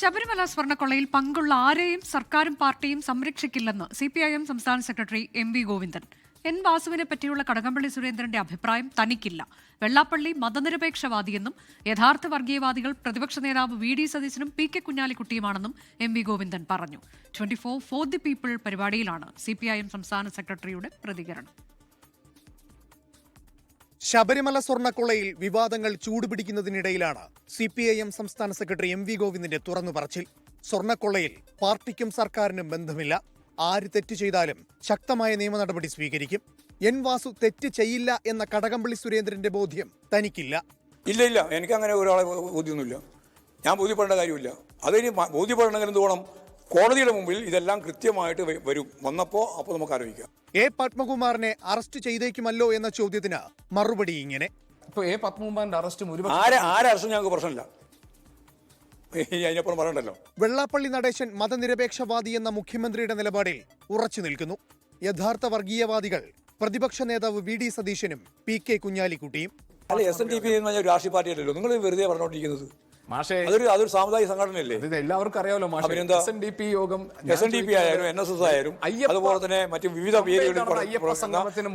ശബരിമല സ്വർണ്ണക്കൊള്ളയിൽ പങ്കുള്ള ആരെയും സർക്കാരും പാർട്ടിയും സംരക്ഷിക്കില്ലെന്ന് CPIM സംസ്ഥാന സെക്രട്ടറി MV ഗോവിന്ദൻ. N. വാസുവിനെ പറ്റിയുള്ള കടകംപള്ളി സുരേന്ദ്രന്റെ അഭിപ്രായം തനിക്കില്ല. വെള്ളാപ്പള്ളി മതനിരപേക്ഷവാദിയെന്നും യഥാർത്ഥ വർഗീയവാദികൾ പ്രതിപക്ഷ നേതാവ് VD സതീശനും PK കുഞ്ഞാലിക്കുട്ടിയുമാണെന്നും MV ഗോവിന്ദൻ പറഞ്ഞു. 24 ഫോർ ദി പീപ്പിൾ പരിപാടിയിലാണ് CPIM സംസ്ഥാന സെക്രട്ടറിയുടെ പ്രതികരണം. ശബരിമല സ്വർണ്ണക്കൊള്ളയിൽ വിവാദങ്ങൾ ചൂടുപിടിക്കുന്നതിനിടയിലാണ് CPIM സംസ്ഥാന സെക്രട്ടറി MV ഗോവിന്ദന്റെ തുറന്നു പറച്ചിൽ. സ്വർണ്ണക്കൊള്ളയിൽ പാർട്ടിക്കും സർക്കാരിനും ബന്ധമില്ല. ആര് തെറ്റ് ചെയ്താലും ശക്തമായ നിയമ നടപടി സ്വീകരിക്കും. N. വാസു തെറ്റ് ചെയ്യില്ല എന്ന കടകംപള്ളി സുരേന്ദ്രന്റെ ബോധ്യം തനിക്കില്ല. ഇല്ല, എനിക്ക് അങ്ങനെ ഒരാളെ ബോധ്യമൊന്നുമില്ല. ഞാൻ ബോധ്യപ്പെടേണ്ട കാര്യമില്ല. അതിന് ബോധ്യപ്പെടണമെങ്കിൽ എന്ത് വേണം? കോടതിയുടെ മുമ്പിൽ ഇതെല്ലാം കൃത്യമായിട്ട് വരും. വന്നപ്പോൾ അപ്പോൾ നമുക്ക് ആലോചിക്കാം. A. പത്മകുമാറിനെ അറസ്റ്റ് ചെയ്തേക്കുമല്ലോ എന്ന ചോദ്യത്തിന് മറുപടി ഇങ്ങനെ: ഇപ്പോൾ A. പത്മകുമാറിന്റെ അറസ്റ്റ് ആരറസ്റ്റ് ഞങ്ങൾക്ക് പ്രശ്നമില്ല. അതിനപ്പുറം പറയണ്ടല്ലോ. വെള്ളാപ്പള്ളി നടേശൻ മതനിരപേക്ഷവാദി എന്ന മുഖ്യമന്ത്രിയുടെ നിലപാടിൽ ഉറച്ചു നിൽക്കുന്നു. യഥാർത്ഥ വർഗീയവാദികൾ പ്രതിപക്ഷ നേതാവ് VD സതീശനും PK കുഞ്ഞാലിക്കുട്ടിയും. അല്ല, SNDP ഒരു രാഷ്ട്രീയ പാർട്ടിയല്ലല്ലോ. നിങ്ങൾ വെറുതെ പറഞ്ഞുകൊണ്ടിരിക്കുന്നത്. അതൊരു സാമുദായിക സംഘടനയല്ലേ? എല്ലാവർക്കും അറിയാമല്ലോ. SNDP ആയാലും NSS ആയാലും അതുപോലെ തന്നെ മറ്റു വിവിധ പേരുകളിൽ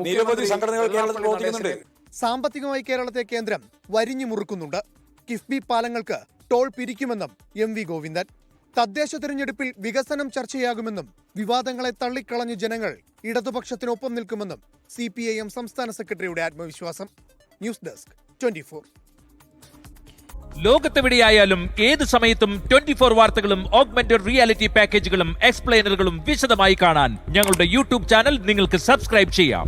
നിരവധി സംഘടനകൾ കേരളത്തിൽ പ്രവർത്തിക്കുന്നുണ്ട്. സാമ്പത്തികമായി കേരളത്തെ കേന്ദ്രം വരിഞ്ഞു മുറുക്കുന്നുണ്ട്. കിഫ്ബി പാലങ്ങൾക്ക് ടോൾ പിരിക്കുമെന്നും MV ഗോവിന്ദൻ. തദ്ദേശ തെരഞ്ഞെടുപ്പിൽ വികസനം ചർച്ചയാകുമെന്നും വിവാദങ്ങളെ തള്ളിക്കളഞ്ഞ് ജനങ്ങൾ ഇടതുപക്ഷത്തിനൊപ്പം നിൽക്കുമെന്നും CPIM സംസ്ഥാന സെക്രട്ടറിയുടെ ആത്മവിശ്വാസം. News desk 24. ലോകത്തെവിടെയായാലും ഏത് സമയത്തും 24 വാർത്തകളും ഓഗ്മെന്റഡ് റിയാലിറ്റി പാക്കേജുകളും എക്സ്പ്ലെയിനറുകളും വിശദമായി കാണാൻ ഞങ്ങളുടെ YouTube ചാനൽ നിങ്ങൾക്ക് സബ്സ്ക്രൈബ് ചെയ്യാം.